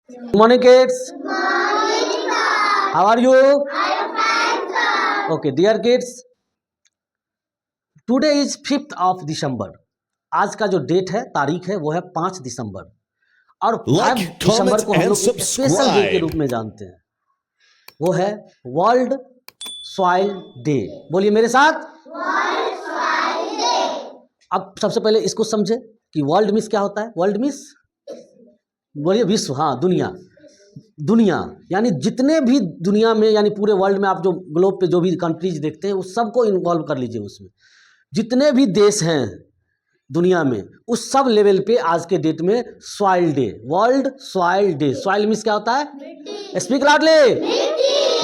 Good morning, kids. How are you? Okay, dear kids. Today is 5th of December. आज का जो date है, तारीख है, वो है 5 दिसंबर। और 5 दिसंबर को हम लोग एक स्पेशल डे के रूप में जानते हैं। वो है वर्ल्ड सॉइल डे। बोलिए मेरे साथ, वर्ल्ड सॉइल डे। अब सबसे पहले इसको समझे कि वर्ल्ड मीन्स क्या होता है। वर्ल्ड मीन्स, बोलिए विश्व, हाँ दुनिया। दुनिया यानी जितने भी दुनिया में, यानी पूरे वर्ल्ड में आप जो ग्लोब पे जो भी कंट्रीज देखते हैं उस सबको इन्वॉल्व कर लीजिए। उसमें जितने भी देश हैं दुनिया में, उस सब लेवल पे आज के डेट में soil day, world soil day. Soil means क्या होता है? Speak loudly.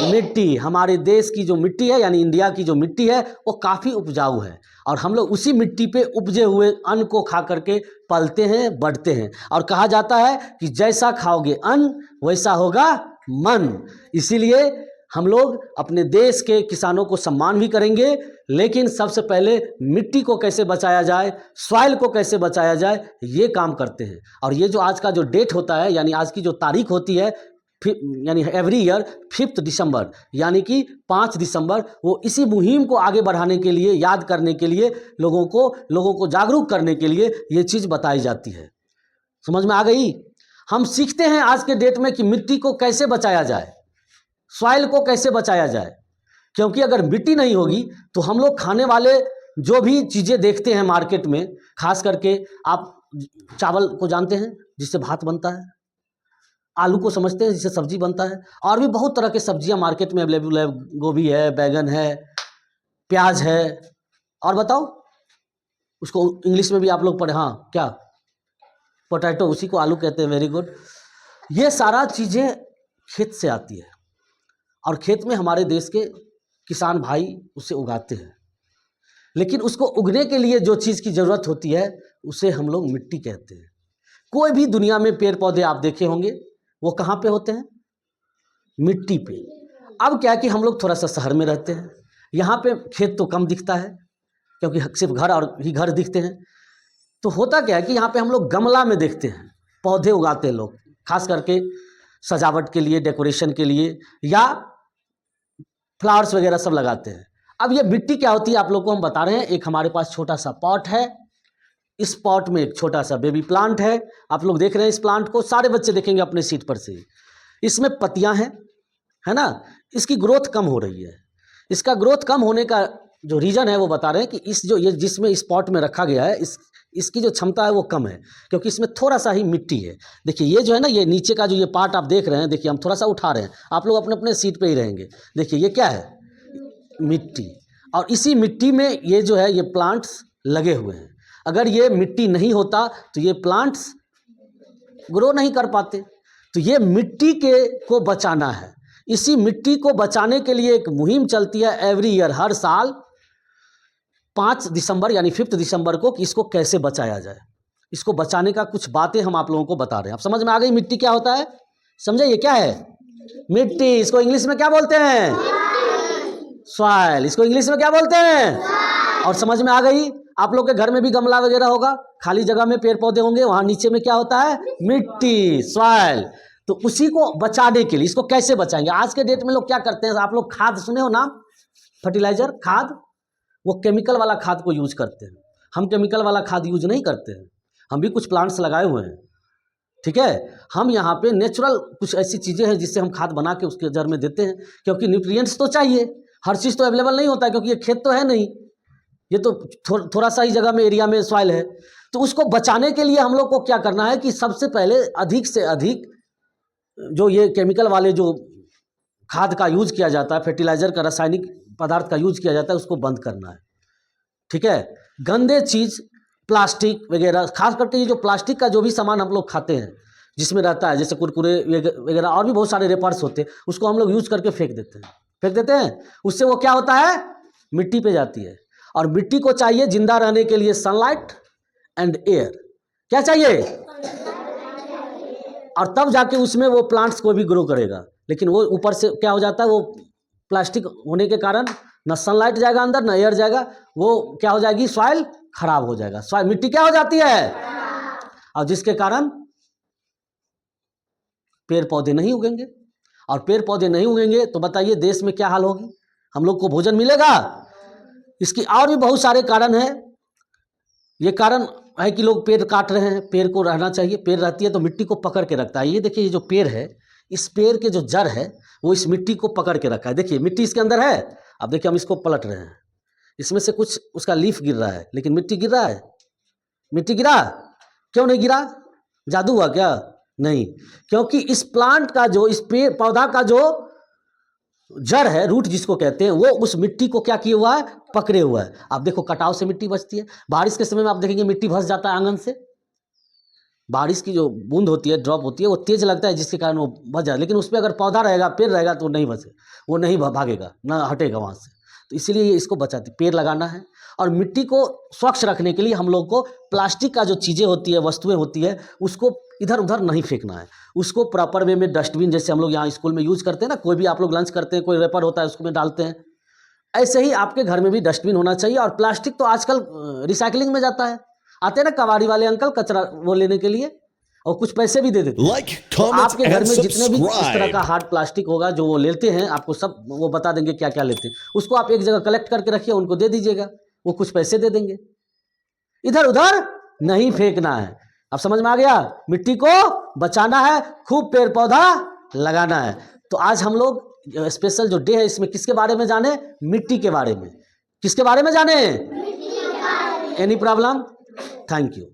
मिट्टी। हमारे देश की जो मिट्टी है, यानी इंडिया की जो मिट्टी है, वो काफ़ी उपजाऊ है और हम लोग उसी मिट्टी पे उपजे हुए अन्न को खा करके पलते हैं, बढ़ते हैं। और कहा जाता है कि जैसा खाओगे अन्न वैसा होगा मन। इसीलिए हम लोग अपने देश के किसानों को सम्मान भी करेंगे, लेकिन सबसे पहले मिट्टी को कैसे बचाया जाए, सॉइल को कैसे बचाया जाए, ये काम करते हैं। और ये जो आज का जो डेट होता है, यानी आज की जो तारीख होती है, यानी एवरी ईयर 5 दिसंबर, यानी कि 5 दिसंबर, वो इसी मुहिम को आगे बढ़ाने के लिए, याद करने के लिए, लोगों को जागरूक करने के लिए ये चीज़ बताई जाती है। समझ में आ गई? हम सीखते हैं आज के डेट में कि मिट्टी को कैसे बचाया जाए, सॉइल को कैसे बचाया जाए। क्योंकि अगर मिट्टी नहीं होगी तो हम लोग खाने वाले जो भी चीज़ें देखते हैं मार्केट में, खास करके आप चावल को जानते हैं जिससे भात बनता है, आलू को समझते हैं जिससे सब्जी बनता है, और भी बहुत तरह के सब्जियां मार्केट में अवेलेबल है। गोभी है, बैगन है, प्याज है, और बताओ उसको इंग्लिश में भी आप लोग पढ़े, हाँ क्या, पोटैटो, उसी को आलू कहते हैं। Very good. ये सारा चीज़ें खेत से आती है और खेत में हमारे देश के किसान भाई उसे उगाते हैं। लेकिन उसको उगने के लिए जो चीज़ की ज़रूरत होती है उसे हम लोग मिट्टी कहते हैं। कोई भी दुनिया में पेड़ पौधे आप देखे होंगे, वो कहाँ पे होते हैं? मिट्टी पे। अब क्या है कि हम लोग थोड़ा सा शहर में रहते हैं, यहाँ पे खेत तो कम दिखता है क्योंकि सिर्फ घर और ही घर दिखते हैं। तो होता क्या है कि यहाँ पे हम लोग गमला में देखते हैं, पौधे उगाते हैं लोग, खास करके सजावट के लिए, डेकोरेशन के लिए, या फ्लावर्स वगैरह सब लगाते हैं। अब ये मिट्टी क्या होती है आप लोग को हम बता रहे हैं। एक हमारे पास छोटा सा पॉट है, इस पॉट में एक छोटा सा बेबी प्लांट है। आप लोग देख रहे हैं इस प्लांट को, सारे बच्चे देखेंगे अपने सीट पर से। इसमें पत्तियां हैं, है ना। इसकी ग्रोथ कम हो रही है। इसका ग्रोथ कम होने का जो रीज़न है वो बता रहे हैं कि ये जिसमें इस पॉट में रखा गया है, इसकी जो क्षमता है वो कम है, क्योंकि इसमें थोड़ा सा ही मिट्टी है। देखिए ये जो है ना, ये नीचे का जो ये पार्ट आप देख रहे हैं, देखिए हम थोड़ा सा उठा रहे हैं, आप लोग अपने अपने सीट पे ही रहेंगे। देखिए ये क्या है? मिट्टी। और इसी मिट्टी में ये जो है, ये प्लांट्स लगे हुए हैं। अगर ये मिट्टी नहीं होता तो ये प्लांट्स ग्रो नहीं कर पाते। तो ये मिट्टी को बचाना है। इसी मिट्टी को बचाने के लिए एक मुहिम चलती है एवरी ईयर, हर साल 5 दिसंबर यानी 5 दिसंबर को, कि इसको कैसे बचाया जाए। इसको बचाने का कुछ बातें हम आप लोगों को बता रहे हैं। आप समझ में आ गई मिट्टी क्या होता है? समझे ये क्या है? मिट्टी। इसको इंग्लिश में क्या बोलते हैं? सॉइल। इसको इंग्लिश में क्या बोलते हैं? और समझ में आ गई? आप लोग के घर में भी गमला वगैरह होगा, खाली जगह में पेड़ पौधे होंगे, वहां नीचे में क्या होता है? मिट्टी, सॉइल। तो उसी को बचाने के लिए इसको कैसे बचाएंगे? आज के डेट में लोग क्या करते हैं, आप लोग खाद सुने हो नाम, फर्टिलाइजर, खाद, वो केमिकल वाला खाद को यूज करते हैं। हम केमिकल वाला खाद यूज नहीं करते हैं। हम भी कुछ प्लांट्स लगाए हुए हैं, ठीक है। हम यहाँ पे नेचुरल कुछ ऐसी चीज़ें हैं जिससे हम खाद बना के उसके जड़ में देते हैं, क्योंकि न्यूट्रिएंट्स तो चाहिए। हर चीज़ तो अवेलेबल नहीं होता है, क्योंकि ये खेत तो है नहीं, ये तो थोड़ा सा ही जगह में, एरिया में सॉइल है। तो उसको बचाने के लिए हम लोग को क्या करना है कि सबसे पहले अधिक से अधिक जो ये केमिकल वाले जो खाद का यूज किया जाता है, फर्टिलाइजर का, रासायनिक पदार्थ का यूज किया जाता है, उसको बंद करना है, ठीक है। गंदे चीज़, प्लास्टिक वगैरह, खास करके ये जो प्लास्टिक का जो भी सामान हम लोग खाते हैं जिसमें रहता है, जैसे कुरकुरे वगैरह और भी बहुत सारे रेपर्स होते हैं, उसको हम लोग यूज करके फेंक देते हैं। उससे वो क्या होता है? मिट्टी पे जाती है। और मिट्टी को चाहिए जिंदा रहने के लिए सनलाइट एंड एयर। क्या चाहिए? और तब जाके उसमें वो प्लांट्स को भी ग्रो करेगा। लेकिन वो ऊपर से क्या हो जाता है, वो प्लास्टिक होने के कारण ना सनलाइट जाएगा अंदर, ना एयर जाएगा, वो क्या हो जाएगी? सॉइल खराब हो जाएगा। सॉइल, मिट्टी क्या हो जाती है? और जिसके कारण पेड़ पौधे नहीं उगेंगे, और पेड़ पौधे नहीं उगेंगे तो बताइए देश में क्या हाल होगी, हम लोग को भोजन मिलेगा? इसकी और भी बहुत सारे कारण हैं। ये कारण है कि लोग पेड़ काट रहे हैं, पेड़ को रहना चाहिए, पेड़ रहती है तो मिट्टी को पकड़ के रखता है। ये देखिए, ये जो पेड़ है, इस पेड़ के जो जड़ है वो इस मिट्टी को पकड़ के रखा है। देखिए मिट्टी इसके अंदर है। अब देखिए हम इसको पलट रहे हैं, इसमें से कुछ उसका लीफ गिर रहा है, लेकिन मिट्टी गिर रहा है? मिट्टी गिरा? क्यों नहीं गिरा? जादू हुआ क्या? नहीं, क्योंकि इस प्लांट का जो, इस पेड़ पौधा का जो जड़ है, रूट जिसको कहते हैं, वो उस मिट्टी को क्या किया हुआ है? पकड़े हुआ है। आप देखो कटाव से मिट्टी बचती है। बारिश के समय में आप देखेंगे मिट्टी धंस जाता है आंगन से। बारिश की जो बूंद होती है, ड्रॉप होती है, वो तेज लगता है जिसके कारण वो बच जाए, लेकिन उस पर अगर पौधा रहेगा, पेड़ रहेगा तो वो नहीं बचे, वो नहीं भागेगा, ना हटेगा वहाँ से। तो इसीलिए ये इसको बचाती, पेड़ लगाना है। और मिट्टी को स्वच्छ रखने के लिए हम लोग को प्लास्टिक का जो चीज़ें होती है, वस्तुएं होती है, उसको इधर उधर नहीं फेंकना है। उसको प्रॉपर वे में डस्टबिन, जैसे हम लोग यहाँ स्कूल में यूज करते हैं ना, कोई भी आप लोग लंच करते हैं, कोई रेपर होता है उसमें डालते हैं, ऐसे ही आपके घर में भी डस्टबिन होना चाहिए। और प्लास्टिक तो आजकल रिसाइकलिंग में जाता है, आते हैं ना कबाड़ी वाले अंकल कचरा वो लेने के लिए, और कुछ पैसे भी दे देते हैं। तो आपके घर में जितने भी इस तरह का हार्ड प्लास्टिक होगा जो वो लेते हैं, आपको सब वो बता देंगे क्या क्या लेते हैं। उसको आप एक जगह कलेक्ट करके रखिए, उनको दे दीजिएगा, वो कुछ पैसे दे देंगे। इधर उधर नहीं फेंकना है। अब समझ में आ गया? मिट्टी को बचाना है, खूब पेड़ पौधा लगाना है। तो आज हम लोग स्पेशल जो डे है, इसमें किसके बारे में जाने? मिट्टी के बारे में। किसके बारे में जाने? Any problem? Thank you.